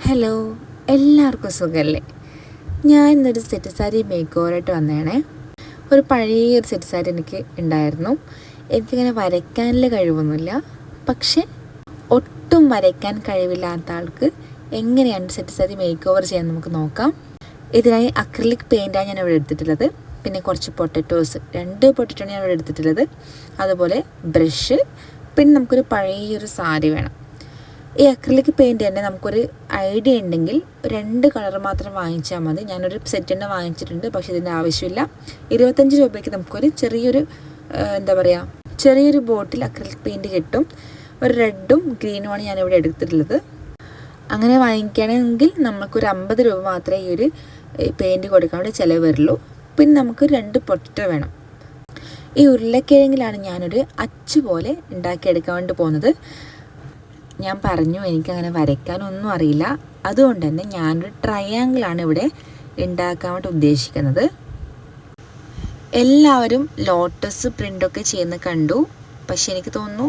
Hello, എല്ലാവർക്കും സുഖമല്ലേ? ഞാൻ ഇന്നൊരു സെറ്റ് സാരി മേക്ക് ഓവറായിട്ട് വന്നതാണേ. ഒരു പഴയൊരു സെറ്റ് സാരി എനിക്ക് ഉണ്ടായിരുന്നു. എനിക്കിങ്ങനെ വരയ്ക്കാനുള്ള കഴിവൊന്നുമില്ല. പക്ഷെ ഒട്ടും വരയ്ക്കാൻ കഴിവില്ലാത്ത ആൾക്ക് എങ്ങനെയാണ് സെറ്റ് സാരി മേക്ക് ഓവർ ചെയ്യാൻ നമുക്ക് നോക്കാം. ഇതിനായി അക്രിലിക് പെയിൻറ്റാണ് ഞാൻ ഇവിടെ എടുത്തിട്ടുള്ളത്. പിന്നെ കുറച്ച് പൊട്ടറ്റോസ്, 2 പൊട്ടറ്റോയാണ് ഞാൻ ഇവിടെ എടുത്തിട്ടുള്ളത്. അതുപോലെ ബ്രഷ്, പിന്നെ നമുക്കൊരു പഴയൊരു സാരി വേണം. ഈ അക്രിലിക് പെയിൻറ്റ് തന്നെ നമുക്കൊരു ഐഡിയ ഉണ്ടെങ്കിൽ 2 കളർ മാത്രം വാങ്ങിച്ചാൽ മതി. ഞാനൊരു സെറ്റ് തന്നെ വാങ്ങിച്ചിട്ടുണ്ട്, പക്ഷേ ഇതിൻ്റെ ആവശ്യമില്ല. 25 രൂപയ്ക്ക് നമുക്കൊരു ചെറിയൊരു ബോട്ടിൽ അക്രിലിക് പെയിൻറ്റ് കിട്ടും. ഒരു റെഡും ഗ്രീനുമാണ് ഞാനിവിടെ എടുത്തിട്ടുള്ളത്. അങ്ങനെ വാങ്ങിക്കുകയാണെങ്കിൽ നമുക്കൊരു 50 രൂപ മാത്രമേ ഈ ഒരു പെയിൻറ്റ് കൊടുക്കാൻ വേണ്ടി ചിലവ് വരുള്ളൂ. പിന്നെ നമുക്ക് 2 പൊട്ടറ്റോ വേണം. ഈ ഉരുളക്കിഴങ്ങിലാണ് ഞാനൊരു അച്ച് പോലെ ഉണ്ടാക്കിയെടുക്കാൻ വേണ്ടി പോകുന്നത്. ഞാൻ പറഞ്ഞു എനിക്കങ്ങനെ വരയ്ക്കാനൊന്നും അറിയില്ല. അതുകൊണ്ട് തന്നെ ഞാനൊരു ട്രയാങ്കിളാണ് ഇവിടെ ഉണ്ടാക്കാൻ വേണ്ടി ഉദ്ദേശിക്കുന്നത്. എല്ലാവരും ലോട്ടസ് പ്രിൻ്റൊക്കെ ചെയ്യുന്ന കണ്ടു. പക്ഷെ എനിക്ക് തോന്നുന്നു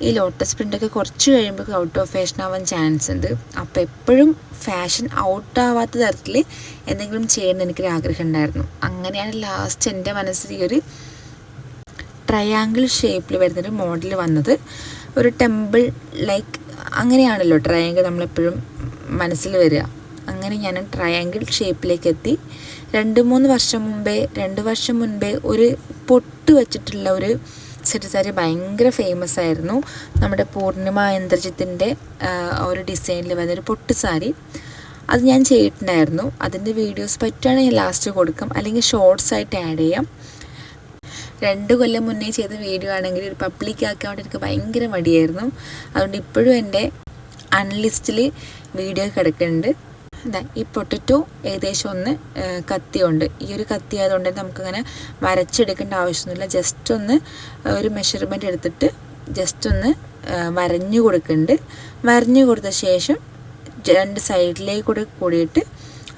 ഈ ലോട്ടസ് പ്രിൻ്റൊക്കെ കുറച്ച് കഴിയുമ്പോൾ ഔട്ട് ഓഫ് ഫാഷൻ ആവാൻ ചാൻസ് ഉണ്ട്. അപ്പോൾ എപ്പോഴും ഫാഷൻ ഔട്ടാവാത്ത തരത്തിൽ എന്തെങ്കിലും ചെയ്യുന്ന എനിക്കൊരു ആഗ്രഹം ഉണ്ടായിരുന്നു. അങ്ങനെയാണ് ലാസ്റ്റ് എൻ്റെ മനസ്സിൽ ഈ ഒരു ട്രയാങ്കിൾ ഷേപ്പിൽ വരുന്നൊരു മോഡൽ വന്നത്. ഒരു ടെമ്പിൾ ലൈക്ക് അങ്ങനെയാണല്ലോ ട്രയാങ്കിൾ നമ്മളെപ്പോഴും മനസ്സിൽ വരിക. അങ്ങനെ ഞാൻ ട്രയാങ്കിൾ ഷേപ്പിലേക്ക് എത്തി. 2 വർഷം മുൻപേ ഒരു പൊട്ട് വെച്ചിട്ടുള്ള ഒരു സെറ്റ് സാരി ഭയങ്കര ഫേമസ് ആയിരുന്നു. നമ്മുടെ പൂർണിമ ഇന്ദ്രജിത്തിൻ്റെ ഒരു ഡിസൈനിൽ വന്നൊരു പൊട്ട് സാരി, അത് ഞാൻ ചെയ്തിട്ടുണ്ടായിരുന്നു. അതിൻ്റെ വീഡിയോസ് പറ്റുകയാണെങ്കിൽ ഞാൻ ലാസ്റ്റ് കൊടുക്കാം, അല്ലെങ്കിൽ ഷോർട്സ് ആയിട്ട് ആഡ് ചെയ്യാം. 2 കൊല്ലം മുന്നേ ചെയ്ത വീഡിയോ ആണെങ്കിൽ ഒരു പബ്ലിക് ആക്കാൻ വേണ്ടി എനിക്ക് ഭയങ്കര മടിയായിരുന്നു. അതുകൊണ്ട് ഇപ്പോഴും എൻ്റെ അൺലിസ്റ്റിൽ വീഡിയോ കിടക്കുന്നുണ്ട്. ഈ പൊട്ടറ്റോ ഏകദേശം ഒന്ന് കത്തിയുണ്ട്. ഈ ഒരു കത്തി ആയതുകൊണ്ട് നമുക്കങ്ങനെ വരച്ചെടുക്കേണ്ട ആവശ്യമൊന്നുമില്ല. ജസ്റ്റ് ഒന്ന് ഒരു മെഷർമെൻറ്റ് എടുത്തിട്ട് ജസ്റ്റ് ഒന്ന് വരഞ്ഞു കൊടുക്കുന്നുണ്ട്. വരഞ്ഞു കൊടുത്ത ശേഷം 2 സൈഡിലേക്ക് കൂടിയിട്ട്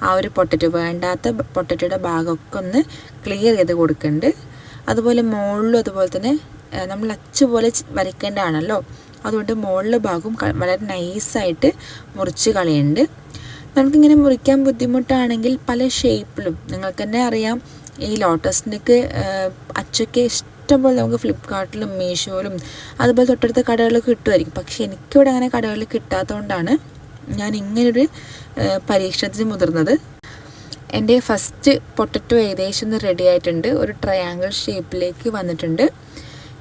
ആ ഒരു പൊട്ടറ്റോ, വേണ്ടാത്ത പൊട്ടറ്റോയുടെ ഭാഗമൊക്കെ ഒന്ന് ക്ലിയർ ചെയ്ത് കൊടുക്കുന്നുണ്ട്. അതുപോലെ മുകളിലും അതുപോലെ തന്നെ നമ്മൾ അച്ച് പോലെ വരയ്ക്കേണ്ടതാണല്ലോ. അതുകൊണ്ട് മുകളിലെ ഭാഗവും വളരെ നൈസായിട്ട് മുറിച്ച് കളയുന്നുണ്ട്. നമുക്കിങ്ങനെ മുറിക്കാൻ ബുദ്ധിമുട്ടാണെങ്കിൽ പല ഷേപ്പിലും, നിങ്ങൾക്ക് തന്നെ അറിയാം, ഈ ലോട്ടസിൻ്റെയൊക്കെ അച്ചൊക്കെ ഇഷ്ടംപോലെ നമുക്ക് ഫ്ലിപ്കാർട്ടിലും മീഷോയിലും അതുപോലെ തൊട്ടടുത്ത കടകളിലൊക്കെ കിട്ടുമായിരിക്കും. പക്ഷേ എനിക്കിവിടെ അങ്ങനെ കടകളിൽ കിട്ടാത്തതുകൊണ്ടാണ് ഞാൻ ഇങ്ങനൊരു പരീക്ഷണത്തിന് മുതിർന്നത്. എൻ്റെ ഫസ്റ്റ് പൊട്ടറ്റോ ഏകദേശം ഒന്ന് റെഡി ആയിട്ടുണ്ട്. ഒരു ട്രയാങ്കിൾ ഷേപ്പിലേക്ക് വന്നിട്ടുണ്ട്.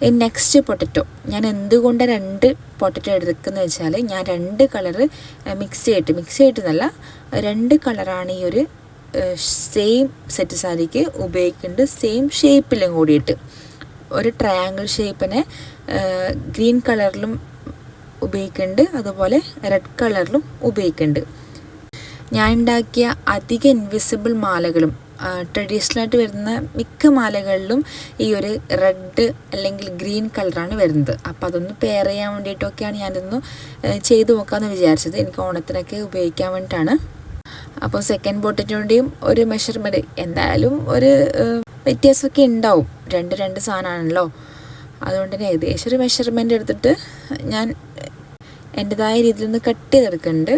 ഈ നെക്സ്റ്റ് പൊട്ടറ്റോ ഞാൻ എന്തുകൊണ്ടാണ് 2 പൊട്ടറ്റോ എടുക്കുന്നത് വെച്ചാൽ, ഞാൻ 2 കളറ് മിക്സ് ചെയ്തിട്ടെന്നല്ല, 2 കളറാണ് ഈ ഒരു സെയിം സെറ്റ് സാരിക്ക് ഉപയോഗിക്കുന്നുണ്ട്. സെയിം ഷേപ്പിലും കൂടിയിട്ട് ഒരു ട്രയാങ്കിൾ ഷേപ്പിനെ ഗ്രീൻ കളറിലും ഉപയോഗിക്കുന്നുണ്ട്, അതുപോലെ റെഡ് കളറിലും ഉപയോഗിക്കുന്നുണ്ട്. ഞാൻ ഉണ്ടാക്കിയ അധിക ഇൻവിസിബിൾ മാലകളും ട്രഡീഷണലായിട്ട് വരുന്ന മിക്ക മാലകളിലും ഈ ഒരു റെഡ് അല്ലെങ്കിൽ ഗ്രീൻ കളറാണ് വരുന്നത്. അപ്പോൾ അതൊന്ന് പെയർ ചെയ്യാൻ വേണ്ടിയിട്ടൊക്കെയാണ് ഞാനിതൊന്ന് ചെയ്ത് നോക്കാമെന്ന് വിചാരിച്ചത്. എനിക്ക് ഓണത്തിനൊക്കെ ഉപയോഗിക്കാൻ വേണ്ടിയിട്ടാണ്. അപ്പോൾ സെക്കൻഡ് പൊട്ടറ്റോൻ്റെയും ഒരു മെഷർമെൻറ്റ് എന്തായാലും ഒരു വ്യത്യാസമൊക്കെ ഉണ്ടാവും. 2 സാധനമാണല്ലോ. അതുകൊണ്ട് തന്നെ ഏകദേശം ഒരു മെഷർമെൻറ്റ് എടുത്തിട്ട് ഞാൻ എൻ്റെതായ രീതിയിലൊന്ന് കട്ട് ചെയ്തെടുക്കുന്നുണ്ട്.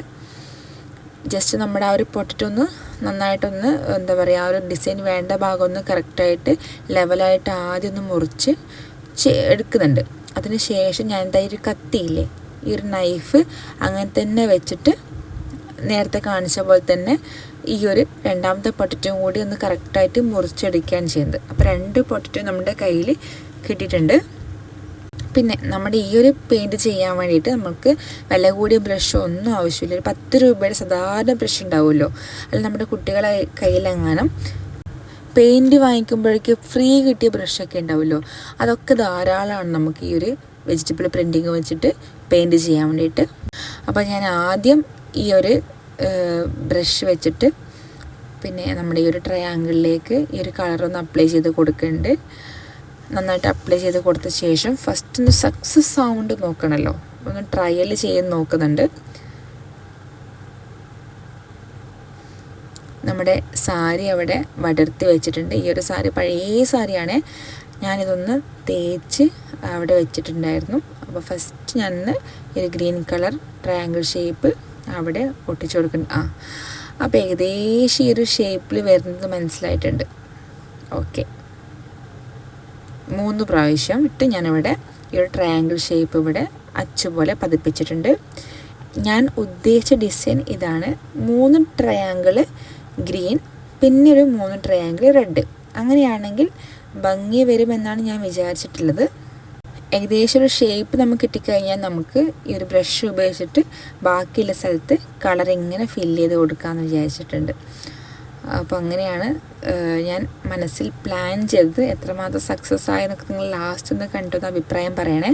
ജസ്റ്റ് നമ്മുടെ ആ ഒരു പൊട്ടറ്റോ ഒന്ന് നന്നായിട്ടൊന്ന് ആ ഒരു ഡിസൈൻ വേണ്ട ഭാഗം ഒന്ന് കറക്റ്റായിട്ട് ലെവലായിട്ട് ആദ്യം ഒന്ന് മുറിച്ച് എടുക്കുന്നുണ്ട്. അതിന് ശേഷം ഞാൻ ഒരു കത്തിയില്ലേ, ഈ ഒരു നൈഫ് അങ്ങനെ തന്നെ വെച്ചിട്ട് നേരത്തെ കാണിച്ച പോലെ തന്നെ ഈ ഒരു 2ാമത്തെ പൊട്ടറ്റോ കൂടി ഒന്ന് കറക്റ്റായിട്ട് മുറിച്ചെടുക്കുകയാണ് ചെയ്യുന്നത്. അപ്പോൾ 2 പൊട്ടറ്റോ നമ്മുടെ കയ്യിൽ കിട്ടിയിട്ടുണ്ട്. പിന്നെ നമ്മുടെ ഈ ഒരു പെയിൻറ്റ് ചെയ്യാൻ വേണ്ടിയിട്ട് നമുക്ക് വില കൂടിയ ബ്രഷോ ഒന്നും ആവശ്യമില്ല. ഒരു 10 രൂപയുടെ സാധാരണ ബ്രഷ് ഉണ്ടാവുമല്ലോ, അല്ലെങ്കിൽ നമ്മുടെ കുട്ടികളെ കയ്യിലെങ്ങാനും പെയിൻറ്റ് വാങ്ങിക്കുമ്പോഴേക്ക് ഫ്രീ കിട്ടിയ ബ്രഷൊക്കെ ഉണ്ടാവുമല്ലോ, അതൊക്കെ ധാരാളമാണ് നമുക്ക് ഈ ഒരു വെജിറ്റബിൾ പ്രിൻറ്റിങ് വെച്ചിട്ട് പെയിൻറ്റ് ചെയ്യാൻ വേണ്ടിയിട്ട്. അപ്പോൾ ഞാൻ ആദ്യം ഈ ഒരു ബ്രഷ് വെച്ചിട്ട് പിന്നെ നമ്മുടെ ഈ ഒരു ട്രയാങ്കിളിലേക്ക് ഈ ഒരു കളറൊന്ന് അപ്ലൈ ചെയ്ത് കൊടുക്കുന്നുണ്ട്. നന്നായിട്ട് അപ്ലൈ ചെയ്ത് കൊടുത്ത ശേഷം ഫസ്റ്റ് ഒന്ന് സക്സസ് സൗണ്ട് നോക്കണമല്ലോ, ഒന്ന് ട്രയൽ ചെയ്ത് നോക്കുന്നുണ്ട്. നമ്മുടെ സാരി അവിടെ വടർത്തി വെച്ചിട്ടുണ്ട്. ഈ ഒരു സാരി പഴയ സാരിയാണ്. ഞാനിതൊന്ന് തേച്ച് അവിടെ വെച്ചിട്ടുണ്ടായിരുന്നു. അപ്പോൾ ഫസ്റ്റ് ഞാൻ ഈ ഒരു ഗ്രീൻ കളർ ട്രയാങ്കിൾ ഷേപ്പ് അവിടെ ഒട്ടിച്ചു കൊടുക്കണം. അപ്പോൾ ഏകദേശം ഈ ഒരു ഷേപ്പിൽ വരുന്നത് മനസ്സിലായിട്ടുണ്ട്. ഓക്കെ, 3 പ്രാവശ്യം ഇട്ട് ഞാനിവിടെ ഈ ഒരു ട്രയാങ്കിൾ ഷേപ്പ് ഇവിടെ അച്ചുപോലെ പതിപ്പിച്ചിട്ടുണ്ട്. ഞാൻ ഉദ്ദേശിച്ച ഡിസൈൻ ഇതാണ്. 3 ട്രയാങ്കിൾ ഗ്രീൻ, പിന്നെ ഒരു 3 ട്രയാങ്കിൾ റെഡ്. അങ്ങനെയാണെങ്കിൽ ഭംഗി വരുമെന്നാണ് ഞാൻ വിചാരിച്ചിട്ടുള്ളത്. ഏകദേശം ഒരു ഷേപ്പ് നമുക്ക് കിട്ടിക്കഴിഞ്ഞാൽ നമുക്ക് ഈ ഒരു ബ്രഷ് ഉപയോഗിച്ചിട്ട് ബാക്കിയുള്ള സ്ഥലത്ത് കളർ ഇങ്ങനെ ഫില്ല് ചെയ്ത് കൊടുക്കാമെന്ന് വിചാരിച്ചിട്ടുണ്ട്. അപ്പോൾ അങ്ങനെയാണ് ഞാൻ മനസ്സിൽ പ്ലാൻ ചെയ്തത്. എത്രമാത്രം സക്സസ് ആയെന്നൊക്കെ നിങ്ങൾ ലാസ്റ്റ് ഒന്ന് കണ്ടൊന്ന് അഭിപ്രായം പറയണേ.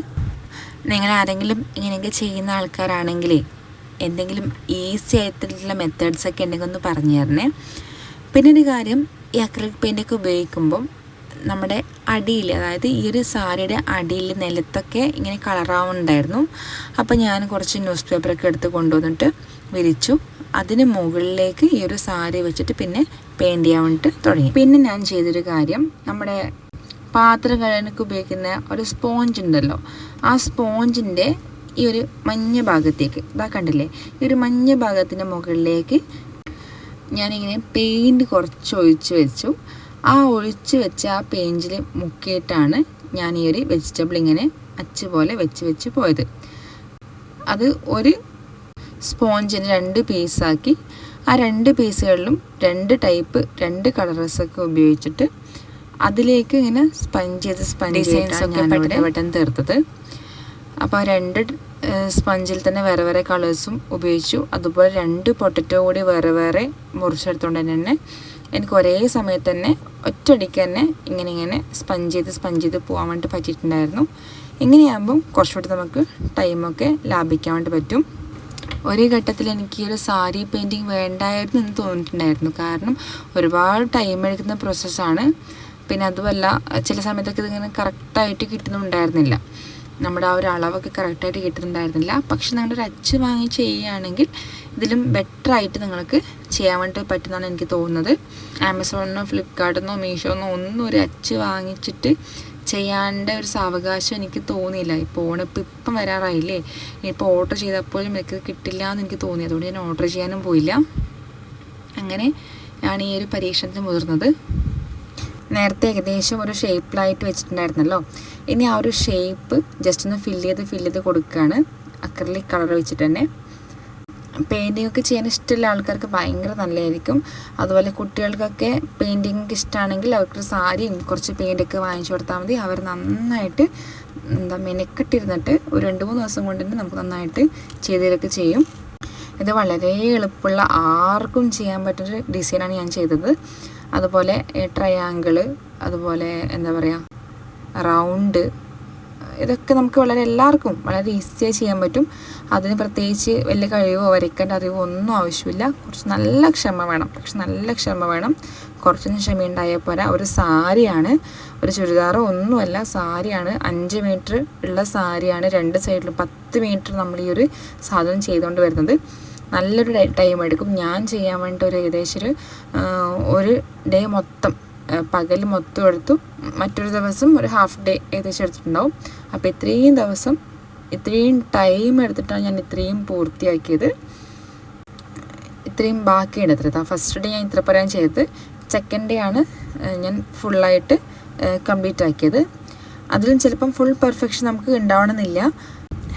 നിങ്ങൾ ആരെങ്കിലും ഇങ്ങനെയൊക്കെ ചെയ്യുന്ന ആൾക്കാരാണെങ്കിലേ എന്തെങ്കിലും ഈസി ആയിട്ടുള്ള മെത്തേഡ്സൊക്കെ ഉണ്ടെങ്കിൽ ഒന്ന് പറഞ്ഞു തരണേ. പിന്നെ ഒരു കാര്യം, ഈ അക്രിലിക് പെയിൻ്റൊക്കെ ഉപയോഗിക്കുമ്പം നമ്മുടെ അടിയിൽ, അതായത് ഈ ഒരു സാരിയുടെ അടിയിൽ നിലത്തൊക്കെ ഇങ്ങനെ കളറാവുന്നുണ്ടായിരുന്നു. അപ്പോൾ ഞാൻ കുറച്ച് ന്യൂസ് പേപ്പറൊക്കെ എടുത്ത് കൊണ്ടുവന്നിട്ട് വിരിച്ചു. അതിന് മുകളിലേക്ക് ഈ ഒരു സാരി വെച്ചിട്ട് പിന്നെ പെയിൻറ്റ് ചെയ്യാൻ വേണ്ടിയിട്ട് തുടങ്ങി. പിന്നെ ഞാൻ ചെയ്തൊരു കാര്യം, നമ്മുടെ പാത്രം കഴുകാനൊക്കെ ഉപയോഗിക്കുന്ന ഒരു സ്പോഞ്ച് ഉണ്ടല്ലോ, ആ സ്പോഞ്ചിൻ്റെ ഈ ഒരു മഞ്ഞ ഭാഗത്തേക്ക്, ഇതാ കണ്ടില്ലേ, ഈ ഒരു മഞ്ഞ ഭാഗത്തിൻ്റെ മുകളിലേക്ക് ഞാനിങ്ങനെ പെയിൻറ്റ് കുറച്ച് ഒഴിച്ച് വെച്ചു. ആ ഒഴിച്ച് വെച്ച ആ പെയിൻറ്റിൽ മുക്കിയിട്ടാണ് ഞാൻ ഈ ഒരു വെജിറ്റബിൾ ഇങ്ങനെ അച്ച് പോലെ വെച്ച് പോയത്. അത് ഒരു സ്പോഞ്ചിന് 2 പീസാക്കി, ആ 2 പീസുകളിലും 2 ടൈപ്പ് 2 കളേഴ്സൊക്കെ ഉപയോഗിച്ചിട്ട് അതിലേക്ക് ഇങ്ങനെ സ്പഞ്ച് ഡിസൈൻസൊക്കെ പെട്ടെന്ന് തീർത്തത്. അപ്പോൾ ആ 2 സ്പഞ്ചിൽ തന്നെ വേറെ വേറെ കളേഴ്സും ഉപയോഗിച്ചു. അതുപോലെ 2 പൊട്ടറ്റോ കൂടി വേറെ മുറിച്ചെടുത്തുകൊണ്ട് തന്നെ എനിക്ക് ഒരേ സമയത്ത് തന്നെ ഒറ്റയടിക്ക് തന്നെ ഇങ്ങനെ സ്പഞ്ച് ചെയ്ത് പോകാൻ വേണ്ടി പറ്റിയിട്ടുണ്ടായിരുന്നു. ഇങ്ങനെയാകുമ്പം കുറച്ചുകൂടി നമുക്ക് ടൈമൊക്കെ ലാഭിക്കാൻ വേണ്ടി പറ്റും. ഒരു ഘട്ടത്തിൽ എനിക്ക് ഈ ഒരു സാരി പെയിൻറ്റിങ് വേണ്ടായിരുന്നു എന്ന് തോന്നിയിട്ടുണ്ടായിരുന്നു. കാരണം ഒരുപാട് ടൈം എടുക്കുന്ന പ്രോസസ്സാണ്. പിന്നെ അതുമല്ല ചില സമയത്തൊക്കെ ഇതിങ്ങനെ കറക്റ്റായിട്ട് കിട്ടുന്നുണ്ടായിരുന്നില്ല, നമ്മുടെ ആ ഒരു അളവൊക്കെ കറക്റ്റായിട്ട് കിട്ടുന്നുണ്ടായിരുന്നില്ല. പക്ഷെ നിങ്ങളൊരു അച്ച് വാങ്ങി ചെയ്യുകയാണെങ്കിൽ ഇതിലും ബെറ്ററായിട്ട് നിങ്ങൾക്ക് ചെയ്യാൻ വേണ്ടി പറ്റുന്നതാണ് എനിക്ക് തോന്നുന്നത്. ആമസോണിനോ ഫ്ലിപ്കാർട്ടിനോ മീഷോന്നോ ഒന്നും ഒരു അച്ച് വാങ്ങിച്ചിട്ട് ചെയ്യാണ്ട ഒരു സാവകാശം എനിക്ക് തോന്നിയില്ല. ഇപ്പോൾ ഇപ്പം വരാറായില്ലേ, ഇപ്പോൾ ഓർഡർ ചെയ്തപ്പോഴും എനിക്ക് കിട്ടില്ല എന്ന് എനിക്ക് തോന്നി. അതുകൊണ്ട് ഞാൻ ഓർഡർ ചെയ്യാനും പോയില്ല. അങ്ങനെ ഞാൻ ഈ ഒരു പരീക്ഷണത്തിന് മുതിർന്നത്. നേരത്തെ ഏകദേശം ഒരു ഷേപ്പിലായിട്ട് വെച്ചിട്ടുണ്ടായിരുന്നല്ലോ, ഇനി ആ ഒരു ഷേപ്പ് ജസ്റ്റ് ഒന്ന് ഫില്ല് ചെയ്ത് കൊടുക്കുകയാണ് അക്രിലിക് കളർ വെച്ചിട്ട് തന്നെ. പെയിൻറ്റിംഗ് ഒക്കെ ചെയ്യാൻ ഇഷ്ടമുള്ള ആൾക്കാർക്ക് ഭയങ്കര നല്ലതായിരിക്കും. അതുപോലെ കുട്ടികൾക്കൊക്കെ പെയിൻറ്റിങ് ഇഷ്ടമാണെങ്കിൽ അവർക്ക് സാരിയും കുറച്ച് പെയിൻറ്റൊക്കെ വാങ്ങിച്ചു കൊടുത്താൽ മതി. അവർ നന്നായിട്ട് മെനക്കെട്ടിരുന്നിട്ട് ഒരു 2-3 ദിവസം കൊണ്ട് തന്നെ നമുക്ക് നന്നായിട്ട് ചെയ്തതൊക്കെ ചെയ്യും. ഇത് വളരെ എളുപ്പമുള്ള ആർക്കും ചെയ്യാൻ പറ്റുന്ന ഡിസൈനാണ് ഞാൻ ചെയ്തത്. അതുപോലെ ട്രയാങ്കിള്, അതുപോലെ റൗണ്ട്, ഇതൊക്കെ നമുക്ക് എല്ലാവർക്കും വളരെ ഈസിയായി ചെയ്യാൻ പറ്റും. അതിന് പ്രത്യേകിച്ച് വലിയ കഴിവോ വരയ്ക്കേണ്ട അറിവോ ഒന്നും ആവശ്യമില്ല. കുറച്ച് നല്ല ക്ഷമ വേണം. കുറച്ചൊന്നും ക്ഷമയുണ്ടായാൽ പോരാ. ഒരു സാരിയാണ്, ഒരു ചുരിദാറോ ഒന്നുമല്ല, സാരിയാണ്. 5 മീറ്റർ ഉള്ള സാരിയാണ്. 2 സൈഡിലും 10 മീറ്റർ നമ്മൾ ഈ ഒരു സാധനം ചെയ്തുകൊണ്ട് വരുന്നത്. നല്ലൊരു ടൈം എടുക്കും. ഞാൻ ചെയ്യാൻ വേണ്ടി ഏകദേശം ഒരു ഡേ മൊത്തം, പകൽ മൊത്തം എടുത്തു. മറ്റൊരു ദിവസം ഒരു ഹാഫ് ഡേ ഏകദേശം എടുത്തിട്ടുണ്ടാവും. അപ്പോൾ ഇത്രയും ടൈം എടുത്തിട്ടാണ് ഞാൻ ഇത്രയും പൂർത്തിയാക്കിയത്. ഇത്രയും ബാക്കിയാണ് എത്ര. ഫസ്റ്റ് ഡേ ഞാൻ ഇത്ര പറയാൻ ചെയ്തത്. സെക്കൻഡ് ഡേ ആണ് ഞാൻ ഫുള്ളായിട്ട് കംപ്ലീറ്റ് ആക്കിയത്. അതിലും ചിലപ്പം ഫുൾ പെർഫെക്ഷൻ നമുക്ക് ഉണ്ടാവണമെന്നില്ല.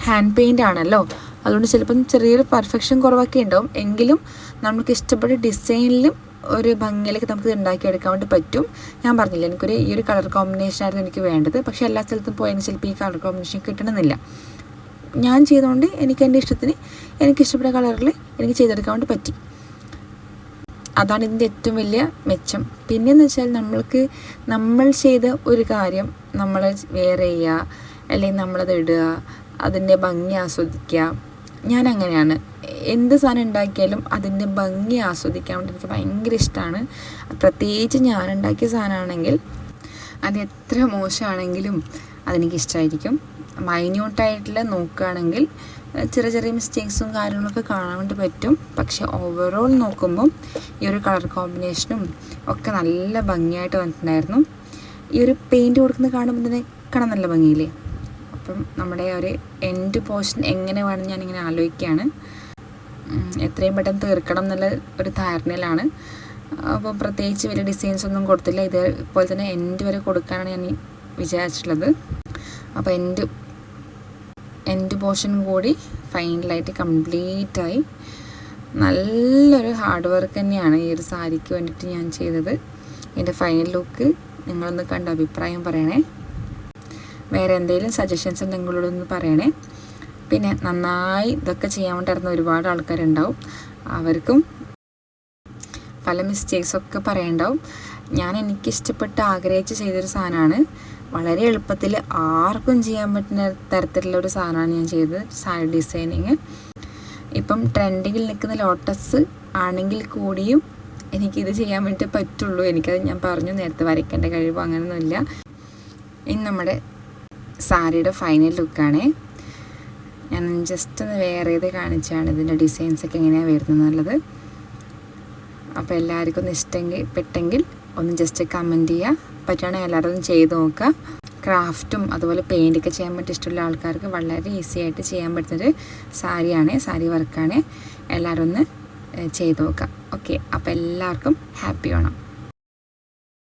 ഹാൻഡ് പെയിൻ്റ് ആണല്ലോ, അതുകൊണ്ട് ചിലപ്പം ചെറിയൊരു പെർഫെക്ഷൻ കുറവൊക്കെ ഉണ്ടാവും. എങ്കിലും നമുക്ക് ഇഷ്ടപ്പെട്ട ഡിസൈനിലും ഒരു ഭംഗിയിലൊക്കെ നമുക്ക് ഉണ്ടാക്കിയെടുക്കാൻ വേണ്ടി പറ്റും. ഞാൻ പറഞ്ഞില്ല, ഈ ഒരു കളർ കോമ്പിനേഷൻ ആയിരുന്നു എനിക്ക് വേണ്ടത്. പക്ഷേ എല്ലാ സ്ഥലത്തും പോയതിന് ചിലപ്പോൾ ഈ കളർ കോമ്പിനേഷൻ കിട്ടണമെന്നില്ല. ഞാൻ ചെയ്തുകൊണ്ട് എനിക്ക് എൻ്റെ ഇഷ്ടത്തിന് എനിക്കിഷ്ടപ്പെട്ട കളറിൽ എനിക്ക് ചെയ്തെടുക്കാൻ വേണ്ടി പറ്റി. അതാണ് ഇതിൻ്റെ ഏറ്റവും വലിയ മെച്ചം. പിന്നെയെന്ന് വെച്ചാൽ നമ്മൾ ചെയ്ത ഒരു കാര്യം നമ്മൾ വെയർ ചെയ്യുക, അല്ലെങ്കിൽ നമ്മളത് ഇടുക, അതിൻ്റെ ഭംഗി ആസ്വദിക്കുക. ഞാൻ അങ്ങനെയാണ്. എന്ത് സാധനം ഉണ്ടാക്കിയാലും അതിൻ്റെ ഭംഗി ആസ്വദിക്കാൻ വേണ്ടി എനിക്ക് ഭയങ്കര ഇഷ്ടമാണ്. പ്രത്യേകിച്ച് ഞാൻ ഉണ്ടാക്കിയ സാധനമാണെങ്കിൽ അത് എത്ര മോശമാണെങ്കിലും അതെനിക്കിഷ്ടമായിരിക്കും. മൈന്യൂട്ടായിട്ടുള്ള നോക്കുകയാണെങ്കിൽ ചെറിയ മിസ്റ്റേക്സും കാര്യങ്ങളൊക്കെ കാണാൻ വേണ്ടി പറ്റും. പക്ഷെ ഓവറോൾ നോക്കുമ്പം ഈ ഒരു കളർ കോമ്പിനേഷനും ഒക്കെ നല്ല ഭംഗിയായിട്ട് വന്നിട്ടുണ്ടായിരുന്നു. ഈ ഒരു പെയിൻറ്റ് കൊടുക്കുന്നത് കാണുമ്പോൾ തന്നെ കാണാൻ നല്ല ഭംഗിയില്ലേ. അപ്പം നമ്മുടെ ഒരു എൻഡ് പോർഷൻ എങ്ങനെ വേണമെന്ന് ഞാനിങ്ങനെ ആലോചിക്കുകയാണ്. എത്രയും പെട്ടെന്ന് തീർക്കണം എന്നുള്ള ഒരു ധാരണയിലാണ്. അപ്പോൾ പ്രത്യേകിച്ച് വലിയ ഡിസൈൻസ് ഒന്നും കൊടുത്തില്ല. ഇതേപോലെ തന്നെ എൻഡ് വരെ കൊടുക്കാനാണ് ഞാൻ വിചാരിച്ചിട്ടുള്ളത്. അപ്പോൾ എൻഡ് പോർഷൻ കൂടി ഫൈനലായിട്ട് കംപ്ലീറ്റായി. നല്ലൊരു ഹാർഡ് വർക്ക് തന്നെയാണ് ഈ ഒരു സാരിക്ക് വേണ്ടിയിട്ട് ഞാൻ ചെയ്തത്. എൻ്റെ ഫൈനൽ ലുക്ക് നിങ്ങളൊന്ന് കണ്ട അഭിപ്രായം പറയണേ. വേറെ എന്തെങ്കിലും സജഷൻസ് നിങ്ങളോടൊന്ന് പറയണേ. പിന്നെ നന്നായി ഇതൊക്കെ ചെയ്യാൻ വേണ്ടിയിരുന്ന ഒരുപാട് ആൾക്കാരുണ്ടാവും. അവർക്കും പല മിസ്റ്റേക്സൊക്കെ പറയണ്ടാവും. ഞാൻ എനിക്കിഷ്ടപ്പെട്ട് ആഗ്രഹിച്ച് ചെയ്തൊരു സാധനമാണ്. വളരെ എളുപ്പത്തിൽ ആർക്കും ചെയ്യാൻ പറ്റുന്ന തരത്തിലുള്ള ഒരു സാധനമാണ് ഞാൻ ചെയ്തത്, സാരി ഡിസൈനിങ്. ഇപ്പം ട്രെൻഡിങ്ങിൽ നിൽക്കുന്ന ലോട്ടസ് ആണെങ്കിൽ കൂടിയും എനിക്കിത് ചെയ്യാൻ വേണ്ടി പറ്റുള്ളൂ. എനിക്കത് ഞാൻ പറഞ്ഞു, നേരത്തെ വരയ്ക്കേണ്ട കഴിവോ അങ്ങനെയൊന്നുമില്ല. ഇനി നമ്മുടെ സാരിയുടെ ഫൈനൽ ലുക്കാണേ. ഞാൻ ജസ്റ്റ് ഒന്ന് വേറെ ഇത് കാണിച്ചാണ് ഇതിൻ്റെ ഡിസൈൻസൊക്കെ എങ്ങനെയാണ് വരുന്നത് എന്നുള്ളത്. അപ്പോൾ എല്ലാവർക്കും ഒന്ന് ഇഷ്ടപ്പെട്ടെങ്കിൽ ഒന്ന് ജസ്റ്റ് കമൻറ്റ് ചെയ്യുക. പറ്റുകയാണെങ്കിൽ എല്ലാവരും ഒന്ന് ചെയ്ത് നോക്കുക. ക്രാഫ്റ്റും അതുപോലെ പെയിൻറ്റൊക്കെ ചെയ്യാൻ വേണ്ടി ഇഷ്ടമുള്ള ആൾക്കാർക്ക് വളരെ ഈസി ആയിട്ട് ചെയ്യാൻ പറ്റുന്നൊരു സാരി വർക്കാണ്. എല്ലാവരും ഒന്ന് ചെയ്ത് നോക്കുക. ഓക്കെ, അപ്പോൾ എല്ലാവർക്കും ഹാപ്പി ഓണം.